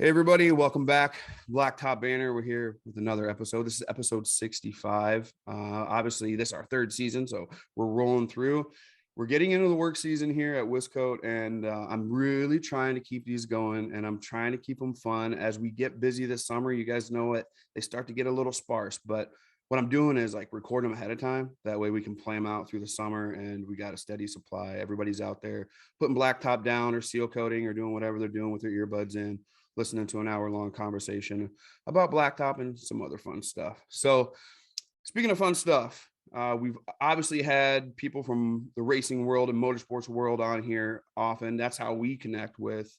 Hey everybody, welcome back. Blacktop Banter. We're here with another episode. This is episode 65. Obviously, this is our third season, so we're rolling through. We're getting into the work season here at Wiscote, and I'm really trying to keep these going, and I'm trying to keep them fun. As we get busy this summer, you guys know it, they start to get a little sparse, but what I'm doing is like record them ahead of time. That way we can play them out through the summer, and we got a steady supply. Everybody's out there putting blacktop down or seal coating or doing whatever they're doing with their earbuds in, listening to an hour-long conversation about blacktop and some other fun stuff. So speaking of fun stuff, we've obviously had people from the racing world and motorsports world on here often. That's how we connect with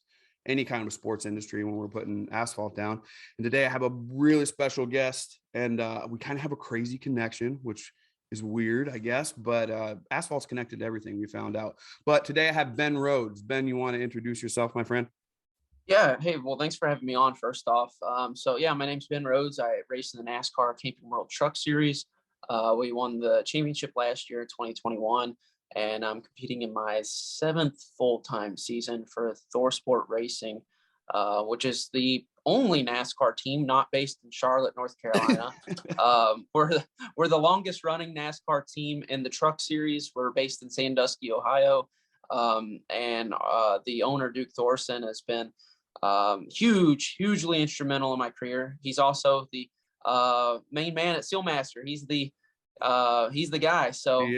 any kind of sports industry when we're putting asphalt down. And today I have a really special guest, and we kind of have a crazy connection, which is weird, I guess, but asphalt's connected to everything, we found out. But today I have Ben Rhodes. Ben, you want to introduce yourself, my friend? Yeah. Hey, well, thanks for having me on first off. So yeah, my name's Ben Rhodes. I race in the NASCAR Camping World Truck Series. We won the championship last year in 2021, and I'm competing in my 7th full-time season for Thor Sport Racing, which is the only NASCAR team not based in Charlotte, North Carolina. We're the longest running NASCAR team in the truck series. We're based in Sandusky, Ohio. And the owner, Duke Thorson, has been hugely instrumental in my career. He's also the main man at Sealmaster. He's the guy. So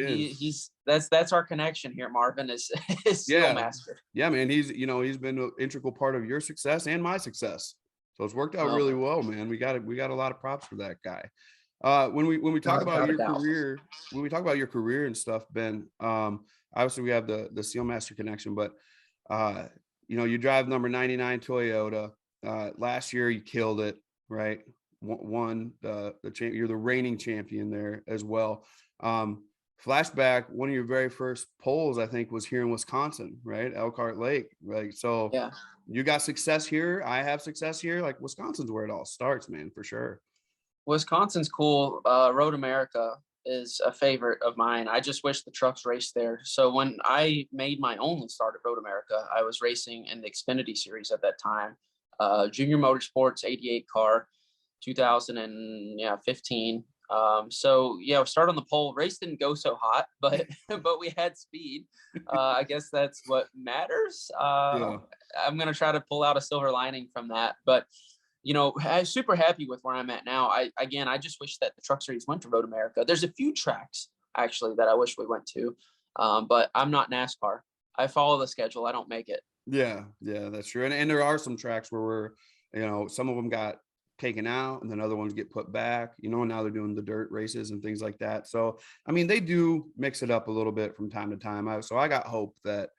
that's our connection here, Marvin, is Sealmaster. Yeah, man. He's been an integral part of your success and my success. So it's worked out really well, man. We got a lot of props for that guy. When we talk about your career and stuff, Ben, obviously we have the Sealmaster connection, but you drive number 99 Toyota. Last year you killed it, right? Won the champ. You're the reigning champion there as well. Flashback, one of your very first polls, I think, was here in Wisconsin, right? Elkhart Lake, right? So yeah, you got success here. I have success here. Like, Wisconsin's where it all starts, man, for sure. Wisconsin's cool. Road America is a favorite of mine. I just wish the trucks raced there. So when I made my only start at Road America, I was racing in the Xfinity series at that time. Junior Motorsports 88 car, 2015. So yeah, we started on the pole. Race didn't go so hot, but we had speed. I guess that's what matters. Yeah. I'm gonna try to pull out a silver lining from that, but I'm super happy with where I'm at now. I just wish that the truck series went to Road America. There's a few tracks actually that I wish we went to, but I'm not NASCAR. I follow the schedule. I don't make it. Yeah, that's true. And there are some tracks where some of them got taken out and then other ones get put back, and now they're doing the dirt races and things like that. So, I mean, they do mix it up a little bit from time to time. So I got hope that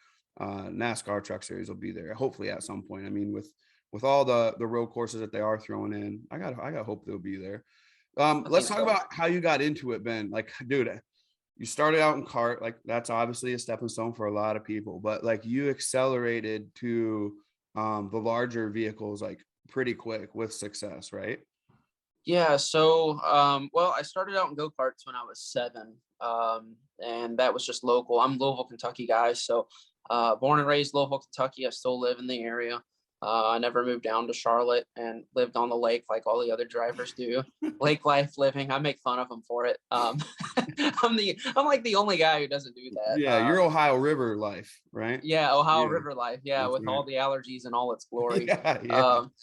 NASCAR truck series will be there, hopefully at some point. I mean, with all the road courses that they are throwing in, I got hope they'll be there. Let's talk about how you got into it, Ben. Like, dude, you started out in kart. Like, that's obviously a stepping stone for a lot of people, but like, you accelerated to the larger vehicles like pretty quick with success, right? Yeah. So, well, I started out in go-karts when I was 7, and that was just local. I'm a Louisville, Kentucky guy. So, born and raised Louisville, Kentucky. I still live in the area. I never moved down to Charlotte and lived on the lake like all the other drivers do. Lake life living. I make fun of them for it. I'm like the only guy who doesn't do that. Yeah, you're Ohio River life, right? Yeah, Ohio River life. Yeah, with all the allergies and all its glory.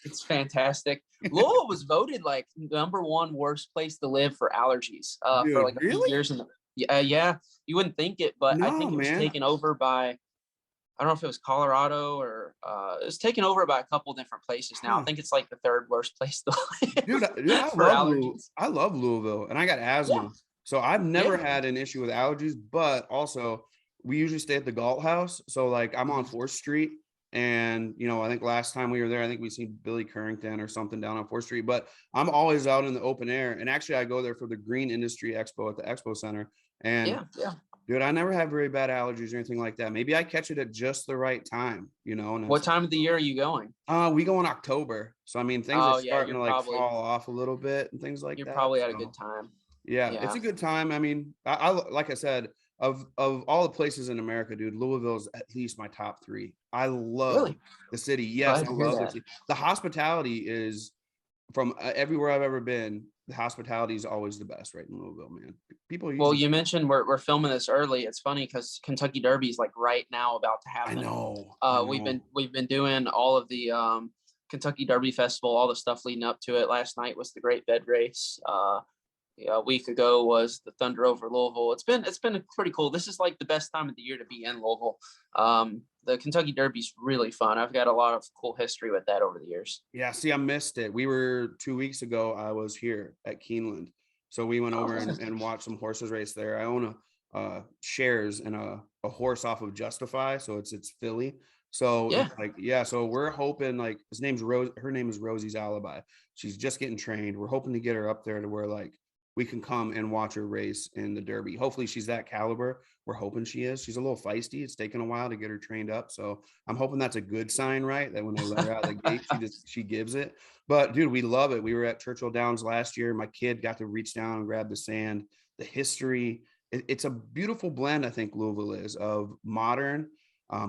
It's fantastic. Louisville was voted like #1 worst place to live for allergies for like a few years. Yeah, you wouldn't think it, but I think it was taken over by, I don't know if it was Colorado or it was taken over by a couple different places now. I think it's like the 3rd worst place to live. Dude, I love Louisville, and I got asthma. Yeah. So I've never had an issue with allergies, but also we usually stay at the Galt House. So like, I'm on 4th Street, and I think last time we were there, I think we seen Billy Currington or something down on 4th Street, but I'm always out in the open air. And actually I go there for the Green Industry Expo at the Expo Center. And dude, I never have very bad allergies or anything like that. Maybe I catch it at just the right time, And what time of the year are you going? We go in October. So, I mean, things are starting to like fall off a little bit and things like that. You're probably at a good time. Yeah, it's a good time. I mean, I like I said, of all the places in America, dude, Louisville is at least my top three. I love Really the city. Yes, glad I to hear love the that. city. The hospitality is from everywhere I've ever been. The hospitality is always the best, right in Louisville, man. People are Well, usually. you mentioned we're filming this early. It's funny because Kentucky Derby is like right now about to I happen. know. I know. We've been doing all of the Kentucky Derby Festival, all the stuff leading up to it. Last night was the Great Bed Race. Yeah, a week ago was the Thunder over Louisville. It's been pretty cool. This is like the best time of the year to be in Louisville. The Kentucky Derby's really fun. I've got a lot of cool history with that over the years. Yeah, see, I missed it. We were 2 weeks ago. I was here at Keeneland, so we went over Oh, and watched some horses race there. I own a shares and a horse off of Justify, so it's filly. So yeah. it's like, yeah, so we're hoping, like, his name's Rose. Her name is Rosie's Alibi. She's just getting trained. We're hoping to get her up there to where, like, we can come and watch her race in the Derby. Hopefully she's that caliber. We're hoping she is. She's a little feisty. It's taken a while to get her trained up. So I'm hoping that's a good sign, right? That when they let her out of the gate, she gives it. But dude, we love it. We were at Churchill Downs last year. My kid got to reach down and grab the sand, the history. It's a beautiful blend, I think Louisville is, of modern,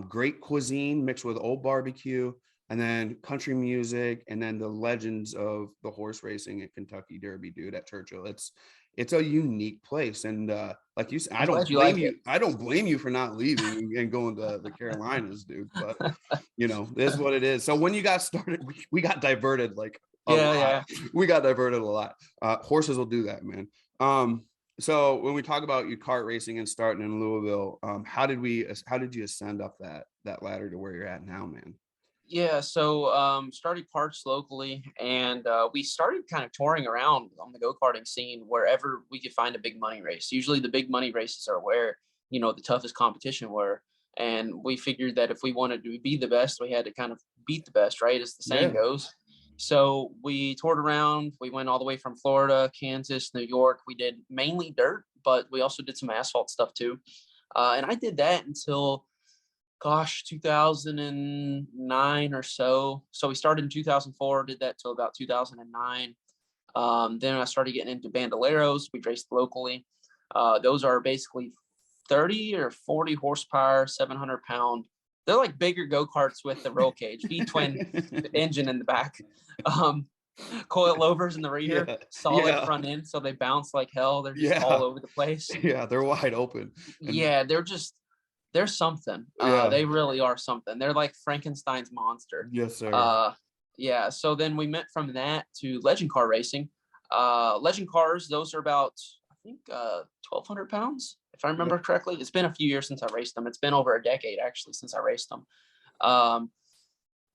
great cuisine mixed with old barbecue, and then country music, and then the legends of the horse racing at Kentucky Derby, dude, at Churchill. It's a unique place, and like you said, I'm glad you like it. I don't blame you for not leaving and going to the Carolinas, dude. But this is what it is. So when you got started, we got diverted like a Yeah, lot. yeah. We got diverted a lot. Horses will do that, man. So when we talk about you kart racing and starting in Louisville, how did you ascend up that ladder to where you're at now, man? Yeah, so started karts locally, and we started kind of touring around on the go-karting scene wherever we could find a big money race. Usually the big money races are where, the toughest competition were. And we figured that if we wanted to be the best, we had to kind of beat the best, right? As the saying Yeah. goes. So we toured around. We went all the way from Florida, Kansas, New York. We did mainly dirt, but we also did some asphalt stuff too. And I did that until 2009 or so. So we started in 2004, did that till about 2009. Then I started getting into bandoleros. We raced locally. Those are basically 30 or 40 horsepower, 700-pound. They're like bigger go-karts with the roll cage, V-twin engine in the back. Coilovers in the rear, Yeah. solid Yeah. front end, so they bounce like hell. They're just all Yeah. over the place. Yeah. They're wide open. And Yeah, they're something. yeah. They really are something. They're like Frankenstein's monster. Yes, sir. Yeah. So then we went from that to legend car racing. Legend cars, those are about, I think, 1,200 pounds, if I remember Yep. correctly. It's been a few years since I raced them. It's been over a decade actually since I raced them. Um,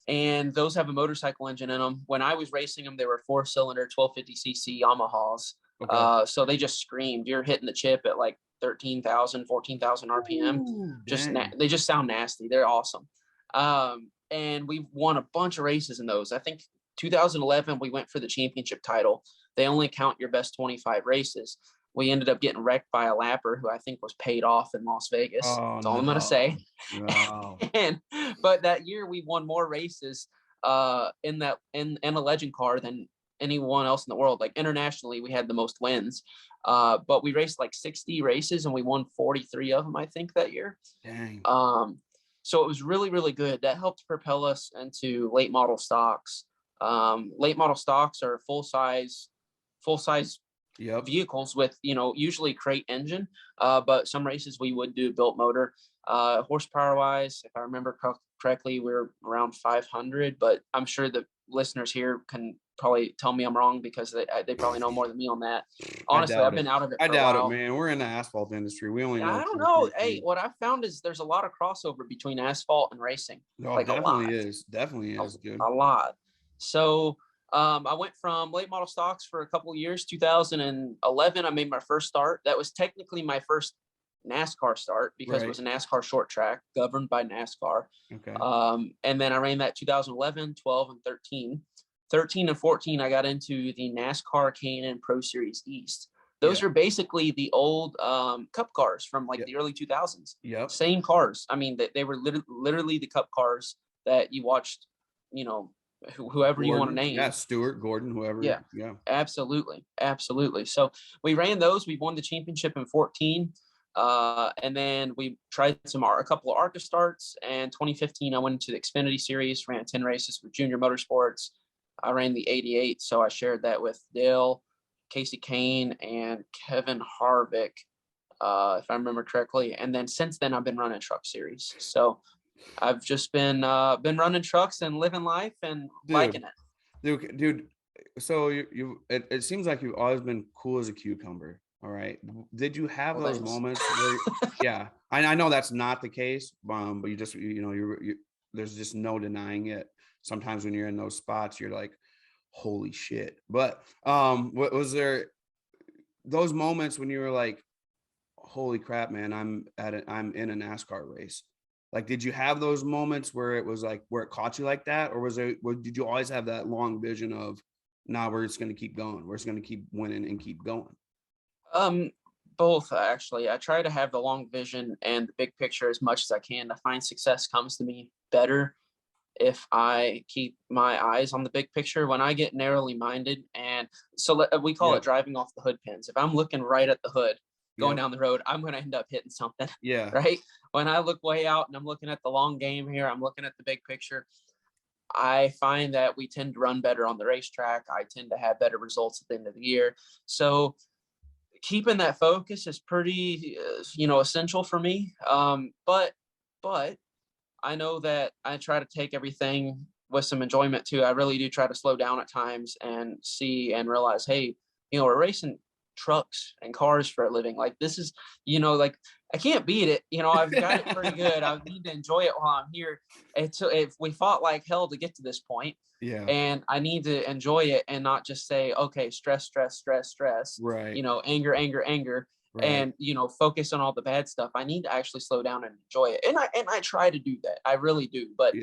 and those have a motorcycle engine in them. When I was racing them, they were 4-cylinder 1250cc Yamahas. Okay. So they just screamed. You're hitting the chip at like 13,000, 14,000 RPM. Ooh, Just dang. they just sound nasty. They're awesome. And we won a bunch of races in those. I think 2011 we went for the championship title. They only count your best 25 races. We ended up getting wrecked by a lapper who I think was paid off in Las Vegas. Oh That's all I'm gonna no. say. No. But that year we won more races in a legend car than anyone else in the world. Like internationally, we had the most wins. But we raced like 60 races and we won 43 of them, I think, that year. Dang. So it was really, really good. That helped propel us into late model stocks. Late model stocks are full size Yep. vehicles with, usually crate engine. But some races we would do built motor. Horsepower wise, if I remember correctly, we're around 500, but I'm sure the listeners here can probably tell me I'm wrong because they probably know more than me on that. I Honestly, doubt I've it. been out of it I for a doubt it, while. man. We're in the asphalt industry. We only Yeah, know I don't two, know. three Hey, things. what I've found is there's a lot of crossover between asphalt and racing, Oh, like a lot, definitely is. Definitely is, dude. a lot. So I went from late model stocks for a couple of years. 2011, I made my first start. That was technically my first NASCAR start because it Right. was a NASCAR short track governed by NASCAR. Okay. And then I ran that 2011, 12, and 13. 13 and 14, I got into the NASCAR K&N Pro Series East. Those Yeah. are basically the old cup cars from like Yep. the early 2000s. Yep. Same cars. I mean, they were literally the cup cars that you watched, whoever you want to Gordon. name. Yeah. Stewart, Gordon, whoever. Yeah, Yeah. absolutely. Absolutely. So we ran those. We won the championship in 14. And then we tried a couple of ARCA starts. And 2015, I went into the Xfinity Series, ran 10 races for Junior Motorsports. I ran the 88, so I shared that with Dale, Casey Kane, and Kevin Harvick, if I remember correctly. And then since then, I've been running Truck Series. So I've just been running trucks and living life and liking it. Dude. So it seems like you've always been cool as a cucumber. All right. Did you have those moments where, yeah, I know that's not the case, but you just, there's just no denying it. Sometimes when you're in those spots, you're like, holy shit. But what was there those moments when you were like, holy crap, man, I'm in a NASCAR race? Like, did you have those moments where it was like, where it caught you like that? Or did you always have that long vision of, nah, we're just going to keep going. We're just going to keep winning and keep going? Both, actually. I try to have the long vision and the big picture as much as I can. I find success comes to me better if I keep my eyes on the big picture. When I get narrowly minded, and so we call it driving off the hood pins. If I'm looking right at the hood going down the road, I'm going to end up hitting something. Yeah. Right. When I look way out and I'm looking at the long game here, I'm looking at the big picture, I find that we tend to run better on the racetrack. I tend to have better results at the end of the year. So keeping that focus is pretty, essential for me. But I know that I try to take everything with some enjoyment too. I really do try to slow down at times and see and realize, hey, we're racing trucks and cars for a living. Like, this is, like, I can't beat it. I've got it pretty good. I need to enjoy it while I'm here. If we fought like hell to get to this point, and I need to enjoy it and not just say, okay, stress, Right. Anger, Right. and focus on all the bad stuff. I need to actually slow down and enjoy it, and I try to do that. I really do. But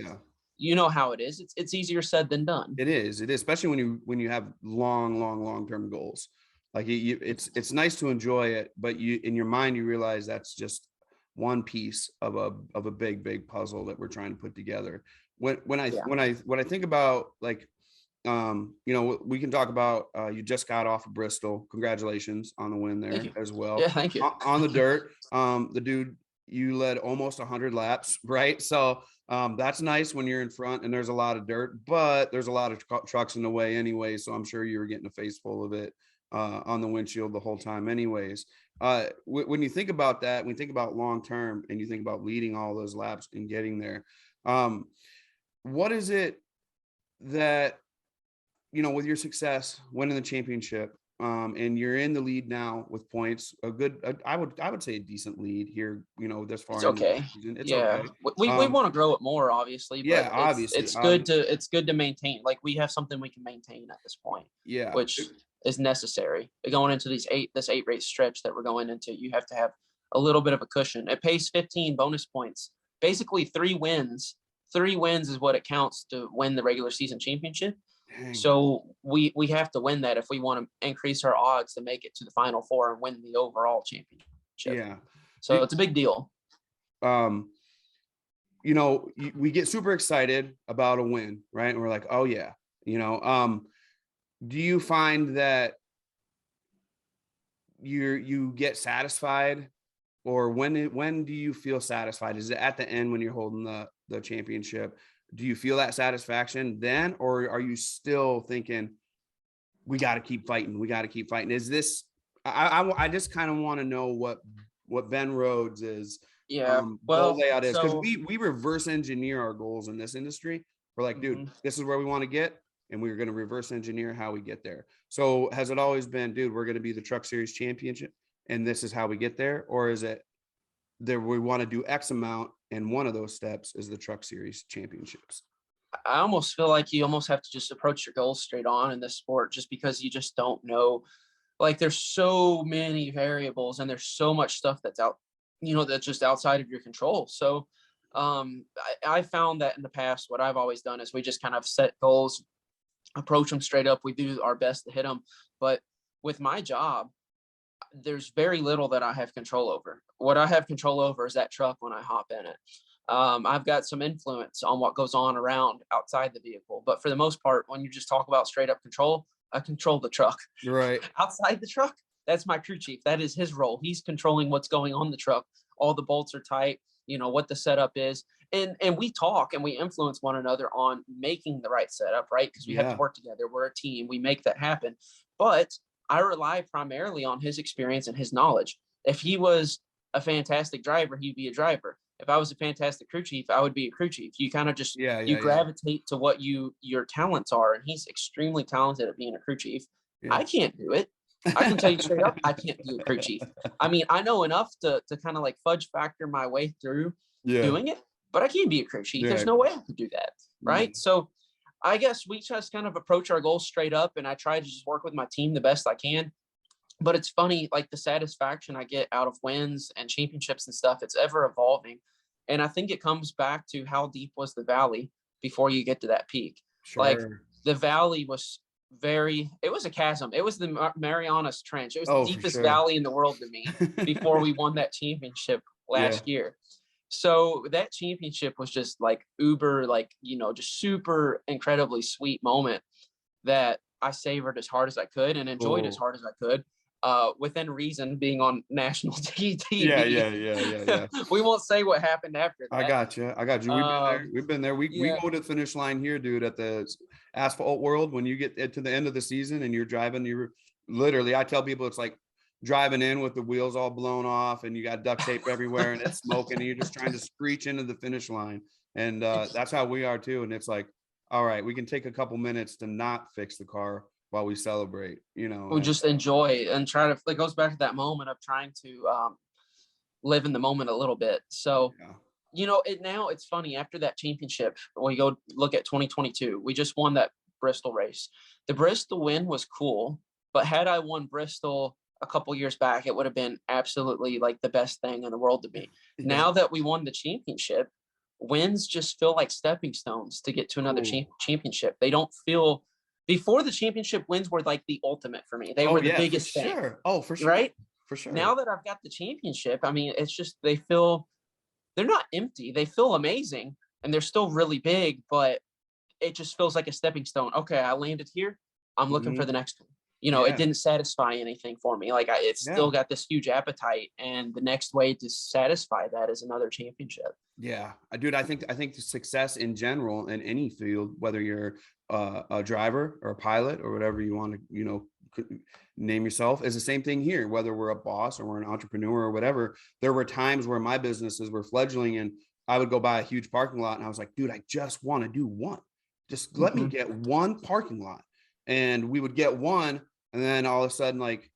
how it is. It's easier said than done. It is, especially when you have long term goals. Like, it's nice to enjoy it, but in your mind you realize that's just one piece of a big puzzle that we're trying to put together. When I think about, like, we can talk about, you just got off of Bristol. Congratulations on the win there as well. Yeah, thank you. On the dirt, the dude, you led almost 100 laps, right? So that's nice when you're in front and there's a lot of dirt, but there's a lot of trucks in the way anyway. So I'm sure you were getting a face full of it on the windshield the whole time anyways. When you think about that, when you think about long term and you think about leading all those laps and getting there, what is it that, with your success, winning the championship, and you're in the lead now with points, I would say a decent lead here, this far. It's okay. It's okay. We want to grow it more, obviously. But obviously. It's good to maintain. Like, we have something we can maintain at this point. Yeah. Which is necessary. Going into this 8 race stretch that we're going into, you have to have a little bit of a cushion. It pays 15 bonus points. Basically 3 wins. 3 wins is what it counts to win the regular season championship. Dang. So we have to win that if we want to increase our odds to make it to the Final Four and win the overall championship. Yeah. So it's a big deal. We get super excited about a win, right? And we're like, oh yeah, do you find that you get satisfied, or when do you feel satisfied? Is it at the end when you're holding the championship? Do you feel that satisfaction then, or are you still thinking, we got to keep fighting? Is this, I just kind of want to know what Ben Rhodes is. Goal layout is, because we reverse engineer our goals in this industry. We're like, dude, this is where we want to get, and we're going to reverse engineer how we get there. So has it always been, dude, we're going to be the Truck Series championship and this is how we get there? Or is it that we want to do X amount and one of those steps is the Truck Series championships? I almost feel like you almost have to just approach your goals straight on in this sport, just because you just don't know. Like, there's so many variables and there's so much stuff that's out, that's just outside of your control. So I found that in the past, what I've always done is we just kind of set goals, approach them straight up. We do our best to hit them. But with my job, there's very little that I have control over. What I have control over is that truck when I hop in it. I've got some influence on what goes on around outside the vehicle. But for the most part, when you just talk about straight up control, I control the truck. Right. Outside the truck, that's my crew chief. That is his role. He's controlling what's going on the truck. All the bolts are tight, what the setup is. And we talk and we influence one another on making the right setup, right? Because we have to work together. We're a team. We make that happen. But I rely primarily on his experience and his knowledge. If he was a fantastic driver, he'd be a driver. If I was a fantastic crew chief, I would be a crew chief. You kind of just you gravitate to what your talents are, and he's extremely talented at being a crew chief. I can't do it. I can tell you straight up, I can't be a crew chief. I mean, I know enough to kind of like fudge factor my way through doing it, but I can't be a crew chief. There's no way I could do that, right? So I guess we just kind of approach our goals straight up, and I try to just work with my team the best I can. But it's funny, like the satisfaction I get out of wins and championships and stuff, it's ever evolving. And I think it comes back to how deep was the valley before you get to that peak. Like the valley was it was a chasm. It was the Marianas Trench. It was the deepest valley in the world to me before we won that championship last year. So that championship was just like uber, like, just super incredibly sweet moment that I savored as hard as I could and enjoyed as hard as I could. Within reason, being on national TV. Yeah. We won't say what happened after that. I got you. We've been there. We go to the finish line here, dude, at the Asphalt World. When you get to the end of the season and you're driving, I tell people it's like driving in with the wheels all blown off and you got duct tape everywhere and it's smoking and you're just trying to screech into the finish line. And that's how we are too. And it's like, all right, we can take a couple minutes to not fix the car while we celebrate, we just enjoy and try to, it goes back to that moment of trying to live in the moment a little bit. So, it's funny, after that championship, we go look at 2022, we just won that Bristol race. The Bristol win was cool, but had I won Bristol a couple years back, it would have been absolutely like the best thing in the world to me. Now that we won the championship, wins just feel like stepping stones to get to another championship. They don't feel. Before the championship, wins were like the ultimate for me. They were the biggest thing. For sure. Right? For sure. Now that I've got the championship, I mean, it's just, they're not empty. They feel amazing and they're still really big, but it just feels like a stepping stone. Okay, I landed here. I'm looking for the next one. It didn't satisfy anything for me. Like it's still got this huge appetite, and the next way to satisfy that is another championship. Yeah, dude, I think the success in general in any field, whether you're a driver or a pilot or whatever you want to, name yourself, is the same thing here. Whether we're a boss or we're an entrepreneur or whatever, there were times where my businesses were fledgling and I would go by a huge parking lot and I was like, dude, I just want to do one. Just let me get one parking lot. And we would get one. And then all of a sudden, like,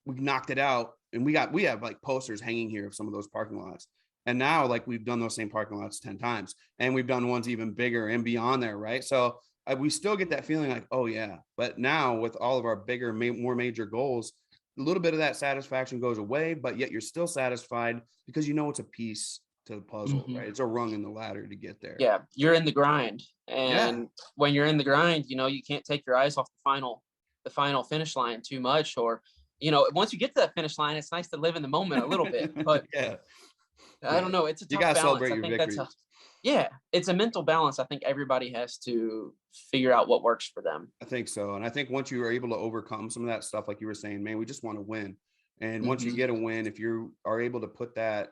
we knocked it out and we have like posters hanging here of some of those parking lots. And now, like, we've done those same parking lots 10 times and we've done ones even bigger and beyond there. Right. So we still get that feeling like, oh yeah. But now with all of our bigger, more major goals, a little bit of that satisfaction goes away, but yet you're still satisfied because it's a piece to the puzzle, right? It's a rung in the ladder to get there. Yeah. You're in the grind. And when you're in the grind, you can't take your eyes off the final finish line too much, or once you get to that finish line, it's nice to live in the moment a little bit, but I don't know, it's a tough balance. Celebrate your victories. It's a mental balance. I think everybody has to figure out what works for them. I think so. And I think once you are able to overcome some of that stuff, like you were saying, man, we just want to win. And once you get a win, if you are able to put that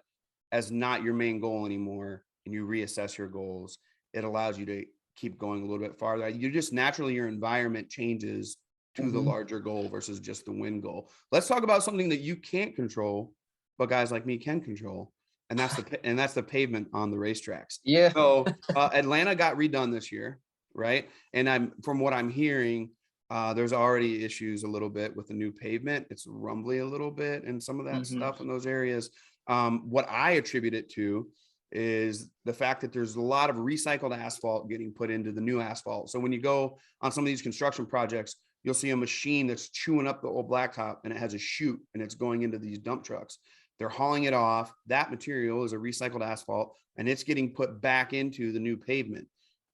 as not your main goal anymore and you reassess your goals, it allows you to keep going a little bit farther. You just naturally, your environment changes to the larger goal versus just the win goal. Let's talk about something that you can't control, but guys like me can control. And that's the pavement on the racetracks. Yeah. So Atlanta got redone this year, right? And from what I'm hearing, there's already issues a little bit with the new pavement. It's rumbly a little bit and some of that stuff in those areas. What I attribute it to is the fact that there's a lot of recycled asphalt getting put into the new asphalt. So when you go on some of these construction projects, you'll see a machine that's chewing up the old blacktop and it has a chute and it's going into these dump trucks. They're hauling it off. That material is a recycled asphalt and it's getting put back into the new pavement.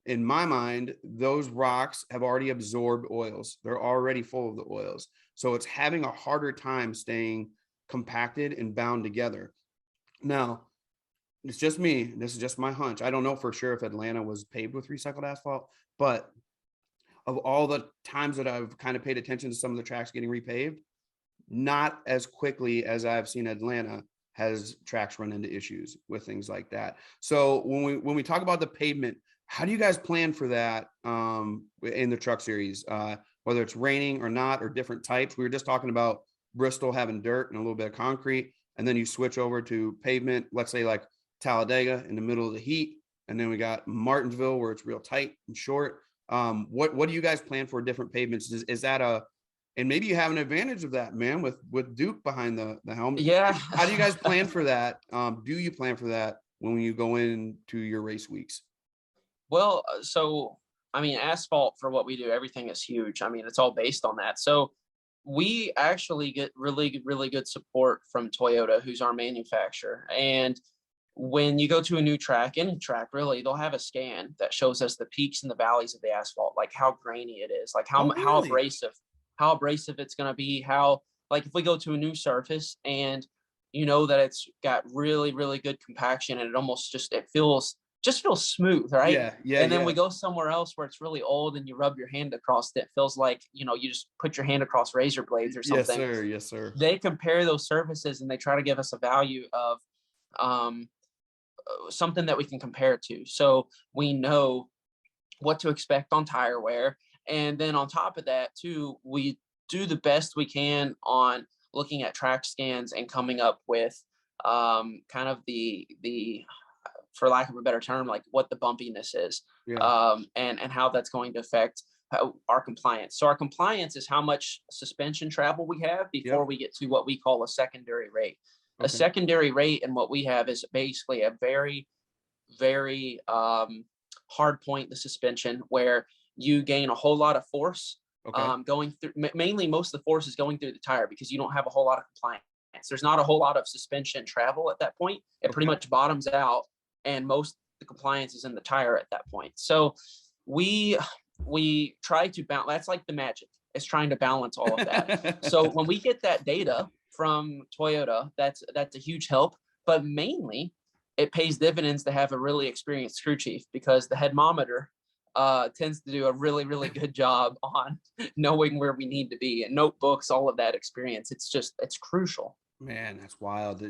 In my mind, those rocks have already absorbed oils. They're already full of the oils. So it's having a harder time staying compacted and bound together. Now, it's just me. This is just my hunch. I don't know for sure if Atlanta was paved with recycled asphalt, but of all the times that I've kind of paid attention to some of the tracks getting repaved, not as quickly as I've seen Atlanta has tracks run into issues with things like that. So when we talk about the pavement, how do you guys plan for that in the truck series? Whether it's raining or not, or different types. We were just talking about Bristol having dirt and a little bit of concrete, and then you switch over to pavement, let's say like Talladega in the middle of the heat, and then we got Martinsville where it's real tight and short. What do you guys plan for different pavements? Is that a, and maybe you have an advantage of that, man, with Duke behind the helmet. Yeah. How do you guys plan for that? Do you plan for that when you go into your race weeks? Well, so I mean, asphalt for what we do, everything is huge. I mean, it's all based on that. So we actually get really, really good support from Toyota, who's our manufacturer. And when you go to a new track, any track really, they'll have a scan that shows us the peaks and the valleys of the asphalt, like how grainy it is, like Oh, really? how abrasive it's going to be, how, like, if we go to a new surface and you know that it's got really, really good compaction and it almost just feels smooth, right? Yeah, yeah, And then yeah. we go somewhere else where it's really old and you rub your hand across it, it feels like, you just put your hand across razor blades or Yes, something. sir. Yes, sir. They compare those surfaces and they try to give us a value of um, something that we can compare it to. So we know what to expect on tire wear. And then on top of that, too, we do the best we can on looking at track scans and coming up with kind of the for lack of a better term, like what the bumpiness is, Yeah. and how that's going to affect our compliance. So our compliance is how much suspension travel we have before Yep. we get to what we call a secondary rate. A Okay. secondary rate and what we have is basically a very, very hard point in the suspension where you gain a whole lot of force Okay. going through. Mainly, most of the force is going through the tire because you don't have a whole lot of compliance. There's not a whole lot of suspension travel at that point. It pretty Okay. much bottoms out, and most of the compliance is in the tire at that point. So we try to balance. That's like the magic. It's trying to balance all of that. So when we get that data from Toyota, that's a huge help. But mainly, it pays dividends to have a really experienced crew chief because the headmometer tends to do a really, really good job on knowing where we need to be, and notebooks, all of that experience. It's crucial. Man, that's wild.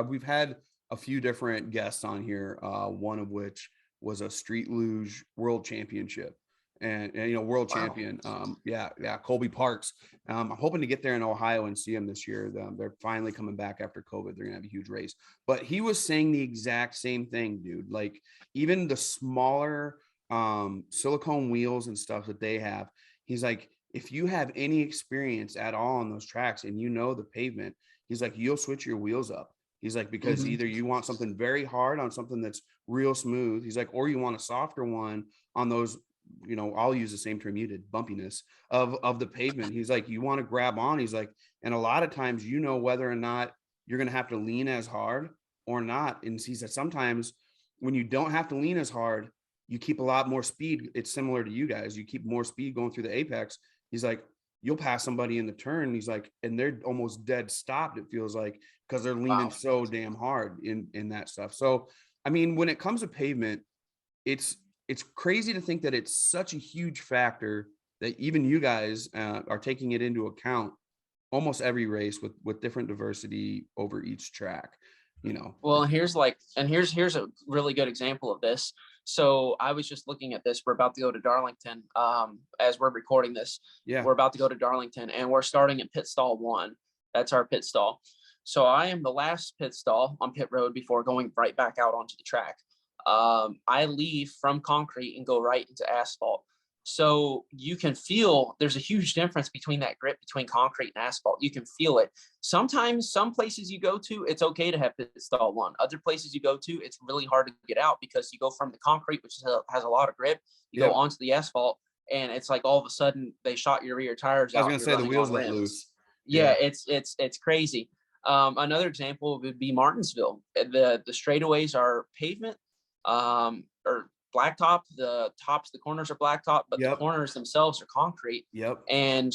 We've had a few different guests on here, one of which was a street luge world championship. And world Wow. champion. Yeah, Colby Parks. I'm hoping to get there in Ohio and see him this year. They're finally coming back after COVID. They're gonna have a huge race. But he was saying the exact same thing, dude. Like even the smaller silicone wheels and stuff that they have, he's like, if you have any experience at all on those tracks and you know the pavement, he's like, you'll switch your wheels up. He's like, because either you want something very hard on something that's real smooth. He's like, or you want a softer one on those, I'll use the same term you did, bumpiness of the pavement. He's like, you want to grab on. He's like, and a lot of times, whether or not you're going to have to lean as hard or not. And he said, sometimes when you don't have to lean as hard, you keep a lot more speed. It's similar to you guys. You keep more speed going through the apex. He's like, you'll pass somebody in the turn. He's like, and they're almost dead stopped. It feels like, because they're leaning Wow. so damn hard in that stuff. So, I mean, when it comes to pavement, it's crazy to think that it's such a huge factor that even you guys are taking it into account almost every race with different diversity over each track. Well, here's a really good example of this. So I was just looking at this. We're about to go to Darlington. As we're recording this, Yeah. we're about to go to Darlington, and we're starting at pit stall 1. That's our pit stall. So I am the last pit stall on pit road before going right back out onto the track. I leave from concrete and go right into asphalt. So you can feel there's a huge difference between that grip between concrete and asphalt. You can feel it. Sometimes some places you go to, it's okay to have pit stall 1. Other places you go to, it's really hard to get out because you go from the concrete, which has a lot of grip, you go onto the asphalt, and it's like all of a sudden they shot your rear tires out. I was gonna say the wheels let loose. Yeah, it's crazy. Another example would be Martinsville. The straightaways are pavement, or blacktop. The corners are blacktop, but the corners themselves are concrete. Yep. And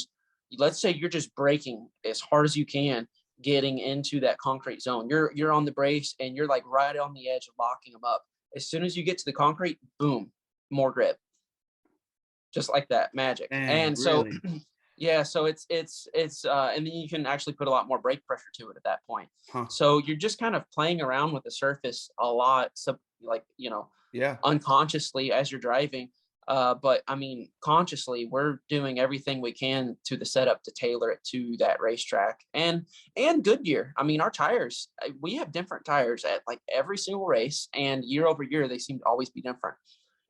let's say you're just braking as hard as you can, getting into that concrete zone. You're on the brace and you're like right on the edge of locking them up. As soon as you get to the concrete, boom, more grip. Just like that, magic. Dang, and so really? Yeah, so and then you can actually put a lot more brake pressure to it at that point. Huh. So you're just kind of playing around with the surface a lot, so like, Yeah. unconsciously as you're driving. But I mean, consciously, we're doing everything we can to the setup to tailor it to that racetrack. And Goodyear. I mean, our tires, we have different tires at like every single race, and year over year, they seem to always be different.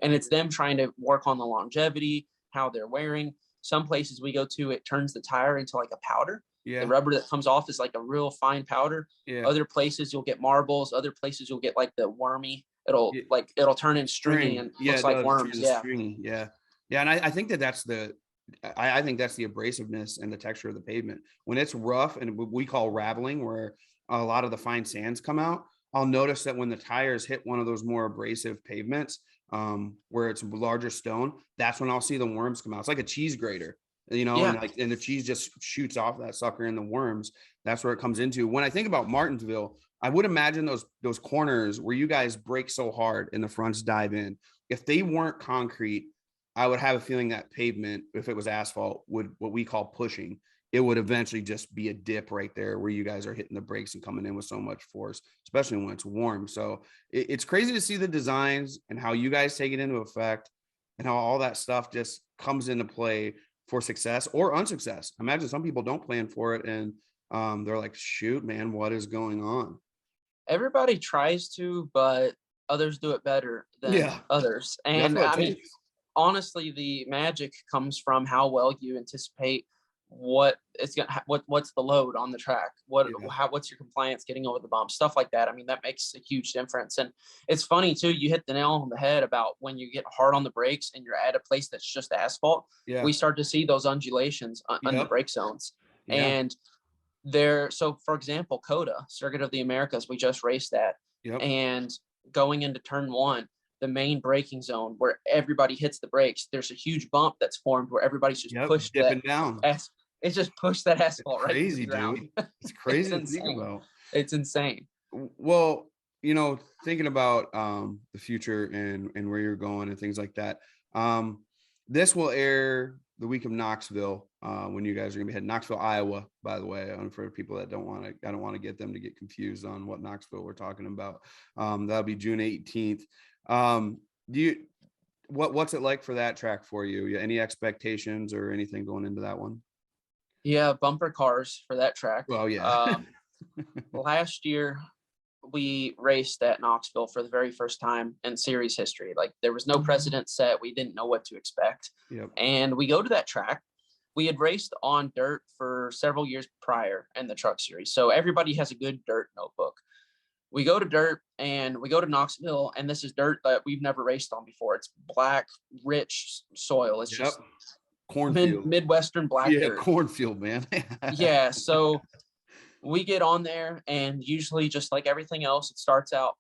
And it's them trying to work on the longevity, how they're wearing. Some places we go to, it turns the tire into like a powder. The Yeah. rubber that comes off is like a real fine powder. Yeah. Other places you'll get marbles. Other places you'll get like the wormy. It'll Yeah. it'll turn in stringy String. and Yeah, looks it like does. worms. Turns Yeah. stringy. Yeah. Yeah. And I think that's I think that's the abrasiveness and the texture of the pavement. When it's rough and what we call raveling, where a lot of the fine sands come out, I'll notice that when the tires hit one of those more abrasive pavements, where it's larger stone, that's when I'll see the worms come out. It's like a cheese grater, Yeah. and the cheese just shoots off that sucker in the worms. That's where it comes into. When I think about Martinsville, I would imagine those corners where you guys break so hard and the fronts dive in. If they weren't concrete, I would have a feeling that pavement, if it was asphalt, would what we call pushing. It would eventually just be a dip right there where you guys are hitting the brakes and coming in with so much force, especially when it's warm. So it's crazy to see the designs and how you guys take it into effect and how all that stuff just comes into play for success or unsuccess. Imagine some people don't plan for it and they're like, shoot, man, what is going on? Everybody tries to, but others do it better than Yeah, others. that's And what I it mean, takes. honestly, the magic comes from how well you anticipate what it's gonna what's the load on the track, Yeah. what's your compliance getting over the bump, stuff like that. I mean, that makes a huge difference. And it's funny too, you hit the nail on the head about when you get hard on the brakes and you're at a place that's just asphalt, Yeah. we start to see those undulations in the Yep. brake zones. Yeah. And so for example, Coda Circuit of the Americas, we just raced that. Yep. And going into turn one, the main braking zone where everybody hits the brakes, there's a huge bump that's formed where everybody's just Yep. pushed Dipping down. it's just pushed that It's asphalt right into crazy, the ground. dude. It's It's crazy to think insane. about. It's insane. Well, thinking about the future and where you're going and things like that. This will air the week of Knoxville, when you guys are gonna be heading Knoxville, Iowa, by the way. For people that I don't want to get them to get confused on what Knoxville we're talking about. That'll be June 18th. Do you what's it like for that track for you? Any expectations or anything going into that one? Yeah, bumper cars for that track. Well, yeah. Last year we raced at Knoxville for the very first time in series history. Like there was no precedent set. We didn't know what to expect. Yep. And we go to that track. We had raced on dirt for several years prior in the truck series. So everybody has a good dirt notebook. We go to dirt and we go to Knoxville, and this is dirt that we've never raced on before. It's black, rich soil. It's Yep. just Cornfield. Midwestern black Yeah, dirt. cornfield, man. Yeah. So we get on there, and usually just like everything else, it starts out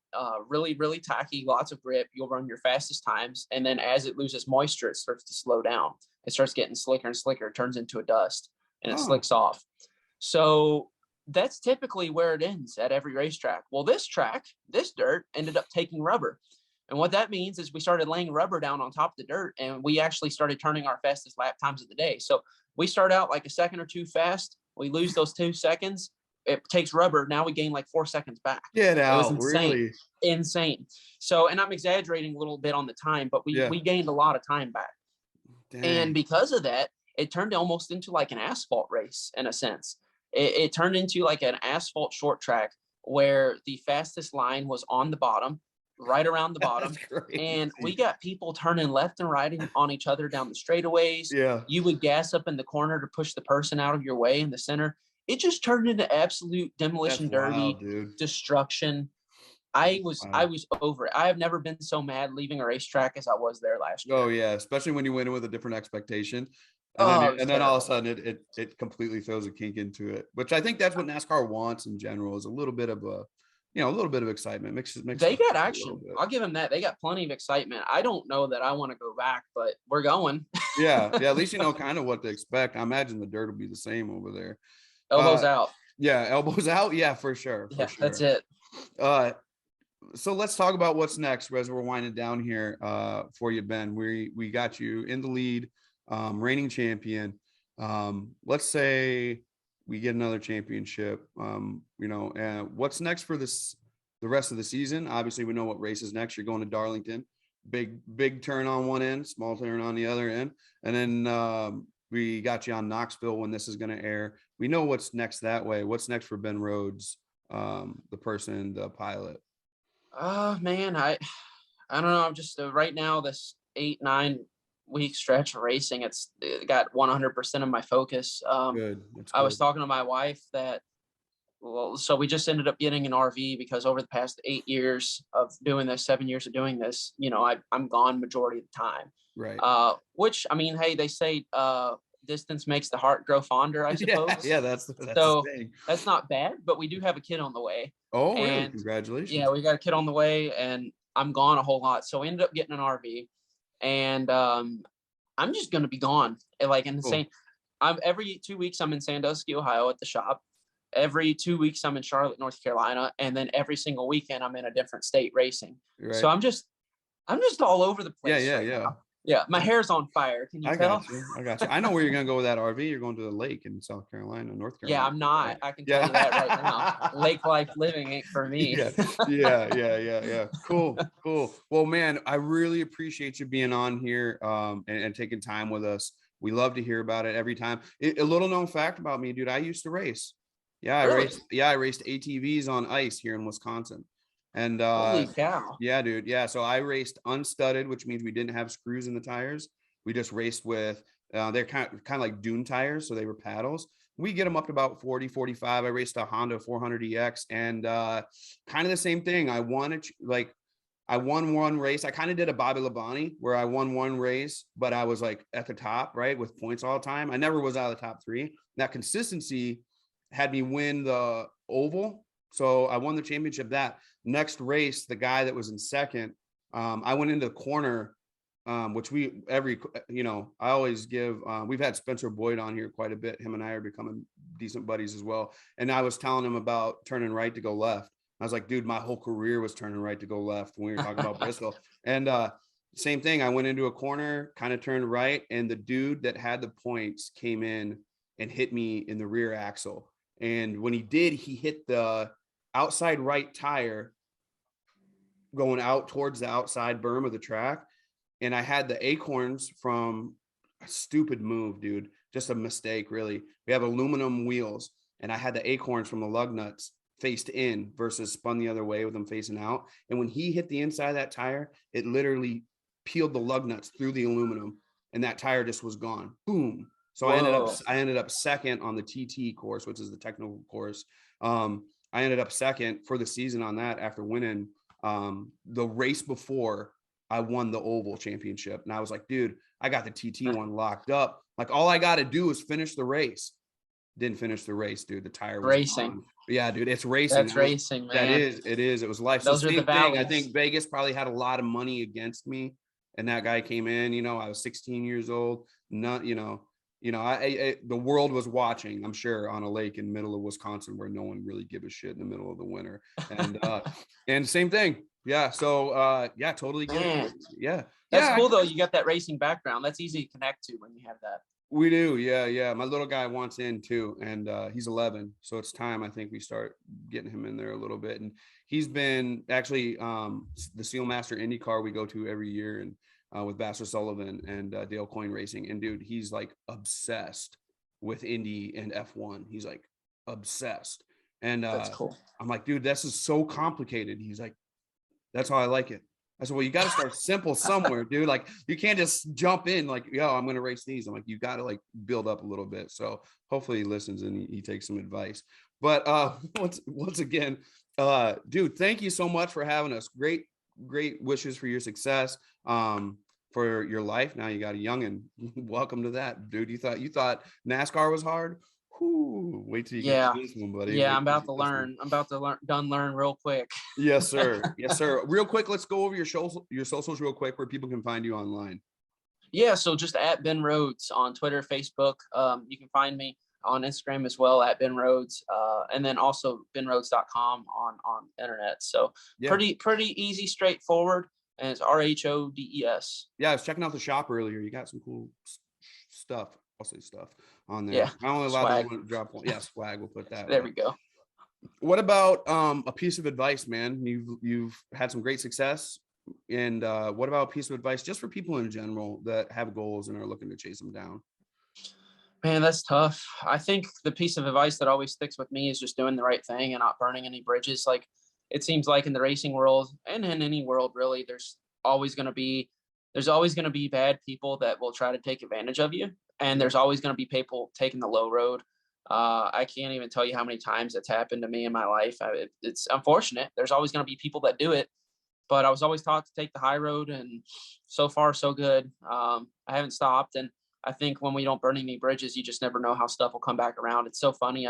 really, really tacky, lots of grip. You'll run your fastest times. And then as it loses moisture, it starts to slow down. It starts getting slicker and slicker. It turns into a dust and it Oh, slicks off. So that's typically where it ends at every racetrack. Well, this dirt ended up taking rubber. And what that means is we started laying rubber down on top of the dirt, and we actually started turning our fastest lap times of the day. So we start out like a second or two fast. We lose those 2 seconds. It takes rubber. Now we gain like 4 seconds back. get It was out. insane. Really? Insane. So, and I'm exaggerating a little bit on the time, but Yeah. we gained a lot of time back. Dang. And because of that, it turned almost into like an asphalt race in a sense. It turned into like an asphalt short track where the fastest line was on the bottom, right around the bottom. And we got people turning left and right on each other down the straightaways. Yeah. You would gas up in the corner to push the person out of your way in the center. It just turned into absolute demolition derby, destruction. I was over it. I have never been so mad leaving a racetrack as I was there last year. Oh yeah, especially when you went in with a different expectation. And then all of a sudden it completely throws a kink into it, which I think that's what NASCAR wants in general, is a little bit of excitement. They got action. I'll give them that. They got plenty of excitement. I don't know that I want to go back, but we're going. Yeah. At least you know kind of what to expect. I imagine the dirt will be the same over there. Elbows out. Yeah, elbows out. Yeah, for sure. That's it. So let's talk about what's next as we're winding down here for you, Ben. We got you in the lead, reigning champion. Let's say we get another championship, and what's next for the rest of the season? Obviously, we know what race is next. You're going to Darlington, big turn on one end, small turn on the other end. And then we got you on Knoxville when this is going to air. We know what's next that way. What's next for Ben Rhodes, the person, the pilot? Man, I don't know. I'm just right now, this 8-9 week stretch of racing, it got 100% of my focus. Good. That's I was good. talking to my wife that, well, so we just ended up getting an RV because over the past 8 years of doing this, 7 years of doing this, I'm gone majority of the time. Right. Which, I mean, hey, they say distance makes the heart grow fonder, I suppose. Yeah, that's the So thing. that's not bad, but we do have a kid on the way. Oh, really? And Congratulations. yeah, we got a kid on the way, and I'm gone a whole lot. So we ended up getting an RV, and I'm just gonna be gone. Like in the Cool. same, I'm every 2 weeks I'm in Sandusky, Ohio at the shop. Every 2 weeks I'm in Charlotte, North Carolina, and then every single weekend I'm in a different state racing. Right. So I'm just all over the place Yeah. now. Yeah, my hair's on fire. Can you tell? I got you. I know where you're gonna go with that RV. You're going to the lake in South Carolina, North Carolina. Yeah, I'm not. Right? I can tell you that right now. Lake life living ain't for me. Yeah. Cool. Well, man, I really appreciate you being on here and taking time with us. We love to hear about it every time. A little known fact about me, dude, I used to race. Yeah, I Really? raced. Yeah, I raced ATVs on ice here in Wisconsin. And Holy cow. yeah, dude. Yeah. So I raced unstudded, which means we didn't have screws in the tires. We just raced with they're kind of like dune tires, so they were paddles. We get them up to about 40, 45. I raced a Honda 400EX and kind of the same thing. I won one race. I kind of did a Bobby Labonte where I won one race, but I was like at the top, right, with points all the time. I never was out of the top three. That consistency had me win the oval. So I won the championship that next race. The guy that was in second, I went into the corner, which I always give, we've had Spencer Boyd on here quite a bit. Him and I are becoming decent buddies as well. And I was telling him about turning right to go left. I was like, dude, my whole career was turning right to go left when we were talking about Bristol. And same thing. I went into a corner, kind of turned right, and the dude that had the points came in and hit me in the rear axle. And when he did, he hit the outside right tire going out towards the outside berm of the track. And I had the acorns from a stupid move, dude. Just a mistake, really. We have aluminum wheels, and I had the acorns from the lug nuts faced in versus spun the other way with them facing out. And when he hit the inside of that tire, it literally peeled the lug nuts through the aluminum, and that tire just was gone. Boom. So I ended up second on the TT course, which is the technical course. I ended up second for the season on that after winning the race before I won the oval championship. And I was like, dude, I got the TT one locked up. Like, all I got to do is finish the race. Didn't finish the race, dude. The tire was racing. gone. Yeah, dude, it's racing. That's racing, man. It is. It was life. Those so are the same thing. I values. think Vegas probably had a lot of money against me. And that guy came in, I was 16 years old. Not, the world was watching, I'm sure, on a lake in the middle of Wisconsin where no one really give a shit in the middle of the winter. And and same thing. Yeah. So yeah, totally get it. Yeah. That's cool though. You got that racing background. That's easy to connect to when you have that. We do. Yeah. My little guy wants in too. And he's 11. So it's time, I think, we start getting him in there a little bit. And he's been actually the Sealmaster IndyCar we go to every year, and with Vassar Sullivan and Dale Coyne Racing. And dude, he's like obsessed with Indy and F1. He's like obsessed. And that's cool. I'm like, dude, this is so complicated. He's like, that's how I like it. I said, well, you got to start simple somewhere, dude. Like, you can't just jump in like, yo, I'm going to race these. I'm like, you got to like build up a little bit. So hopefully he listens and he takes some advice. But once again, dude, thank you so much for having us. Great wishes for your success, for your life. Now you got a youngin'. Welcome to that, dude. You thought NASCAR was hard? Whew, wait till you get to this one, buddy. Yeah, I'm about to learn real quick. Yes, sir. Real quick, let's go over your socials real quick, where people can find you online. Yeah, so just at Ben Rhodes on Twitter, Facebook. You can find me on Instagram as well at Ben Rhodes, and then also benrhodes.com on internet. So yeah. pretty easy, straightforward, and it's RHODES. Yeah, I was checking out the shop earlier. You got some cool stuff stuff on there. Yeah. I only allowed Swag. the one to drop one. Yeah, swag. We'll put that. There we go. What about a piece of advice, man? You've had some great success, and what about a piece of advice just for people in general that have goals and are looking to chase them down? Man, that's tough. I think the piece of advice that always sticks with me is just doing the right thing and not burning any bridges. Like, it seems like in the racing world and in any world really, there's always going to be bad people that will try to take advantage of you, and there's always going to be people taking the low road. I can't even tell you how many times it's happened to me in my life. It's unfortunate. There's always going to be people that do it, but I was always taught to take the high road, and so far so good. I haven't stopped, and I think when we don't burn any bridges, you just never know how stuff will come back around. It's so funny.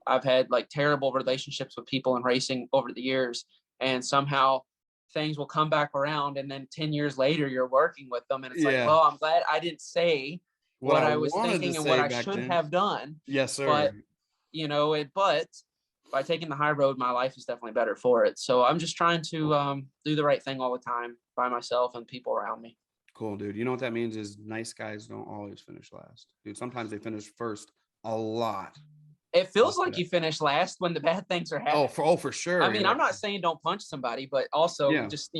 I've had like terrible relationships with people in racing over the years, and somehow things will come back around, and then 10 years later you're working with them, and it's like, well, I'm glad I didn't say what I was thinking and what I should have done. Yes, sir. But but by taking the high road, my life is definitely better for it. So I'm just trying to do the right thing all the time by myself and people around me. Cool, dude. You know what that means is nice guys don't always finish last, dude. Sometimes they finish first a lot. It feels like you finish last when the bad things are happening. For sure. I mean, I'm not saying don't punch somebody, but also just,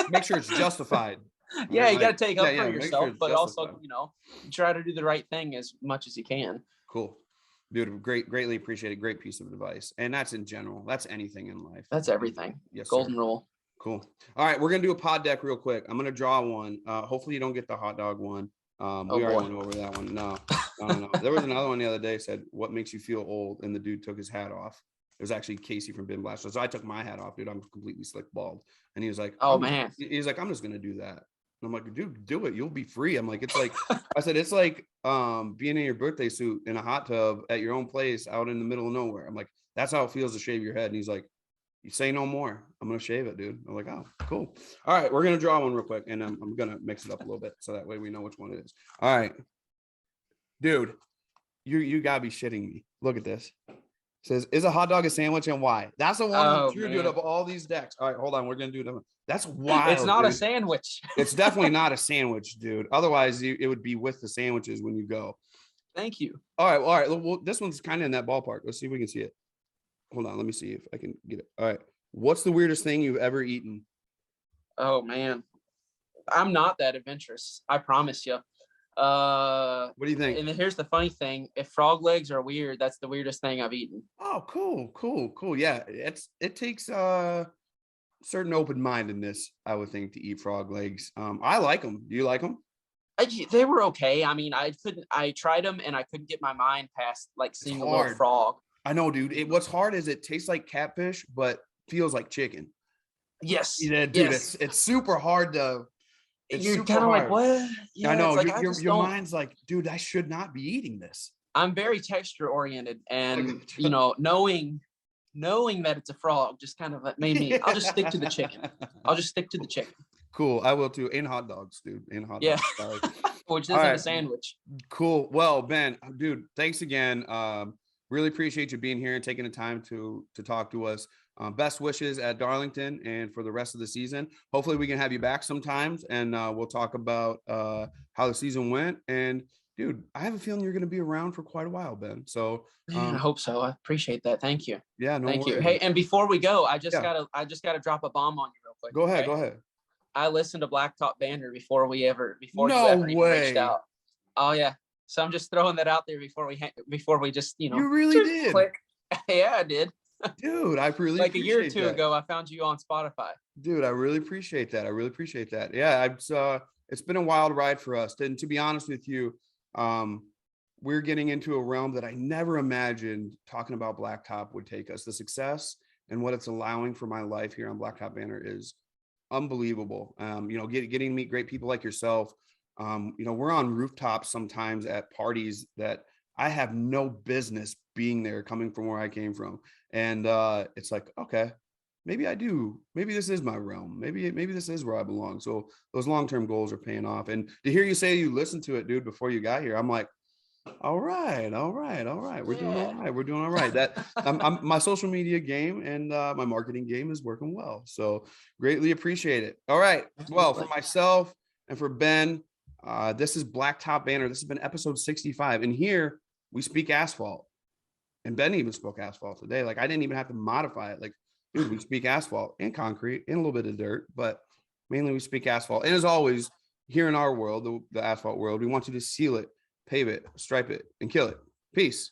make sure it's justified. Yeah, you got to take up for yourself, but justified. also, try to do the right thing as much as you can. Cool. Dude, greatly appreciated. Great piece of advice. And that's in general. That's anything in life. That's everything. Yes, Golden rule. Cool. All right, we're gonna do a pod deck real quick. I'm gonna draw one. Hopefully you don't get the hot dog one. We already went over that one. No. There was another one the other day said, "What makes you feel old?" And the dude took his hat off. It was actually Casey from Bin Blaster. So I took my hat off, dude. I'm completely slick bald. And he was like, "Oh man." He's like, "I'm just gonna do that." And I'm like, "Dude, do it. You'll be free." I'm like, "It's like," I said, "It's like being in your birthday suit in a hot tub at your own place out in the middle of nowhere." I'm like, "That's how it feels to shave your head." And he's like, "You say no more. I'm gonna shave it, dude." I'm like, "Oh, cool. All right, we're gonna draw one real quick, and I'm gonna mix it up a little bit so that way we know which one it is." All right, dude, you gotta be shitting me. Look at this. It says, "Is a hot dog a sandwich and why?" That's the one true, dude, of all these decks. All right, hold on, we're gonna do that one. That's wild. It's not a sandwich. It's definitely not a sandwich, dude. Otherwise, it would be with the sandwiches when you go. Thank you. All right. Well, this one's kind of in that ballpark. Let's see if we can see it. Hold on, let me see if I can get it. All right. What's the weirdest thing you've ever eaten? Oh man, I'm not that adventurous. I promise you. What do you think? And here's the funny thing: if frog legs are weird, that's the weirdest thing I've eaten. Oh, cool. Yeah, it takes certain open-mindedness, I would think, to eat frog legs. I like them. Do you like them? They were okay. I mean, I tried them and I couldn't get my mind past like seeing a little frog. I know, dude. What's hard is it tastes like catfish, but feels like chicken. Yes. Yeah, dude. Yes. It's super hard to. You're kind of like, what? Yeah, I know. Like, your mind's like, dude, I should not be eating this. I'm very texture oriented, and knowing that it's a frog just kind of made me. I'll just stick to the chicken. Cool. I will too. In hot dogs, dude. In hot dogs. Yeah. Which isn't a sandwich. Cool. Well, Ben, dude, thanks again. Really appreciate you being here and taking the time to talk to us. Best wishes at Darlington and for the rest of the season. Hopefully we can have you back sometimes, and we'll talk about how the season went. And dude, I have a feeling you're going to be around for quite a while, Ben. So I hope so. I appreciate that. Thank you. Yeah, no thank worries. you. Hey, and before we go, I just gotta drop a bomb on you real quick. Go ahead. I listened to Blacktop Banter before you ever even reached out. Oh yeah. So I'm just throwing that out there before we just You really did. Click. Yeah, I did. Dude, I really like a year or two ago, I found you on Spotify. Dude, I really appreciate that. Yeah, it's been a wild ride for us. And to be honest with you, we're getting into a realm that I never imagined talking about Blacktop would take us. The success and what it's allowing for my life here on Blacktop Banter is unbelievable. Getting to meet great people like yourself. We're on rooftops sometimes at parties that I have no business being there, coming from where I came from. And it's like, okay, maybe I do. Maybe this is my realm. Maybe this is where I belong. So those long-term goals are paying off. And to hear you say you listened to it, dude, before you got here, I'm like, all right. We're doing all right. That my social media game and my marketing game is working well. So greatly appreciate it. All right. Well, for myself and for Ben, This is Blacktop Banter. This has been episode 65. And here we speak asphalt. And Ben even spoke asphalt today. Like, I didn't even have to modify it. Like, dude, we speak asphalt and concrete and a little bit of dirt, but mainly we speak asphalt. And as always, here in our world, the asphalt world, we want you to seal it, pave it, stripe it, and kill it. Peace.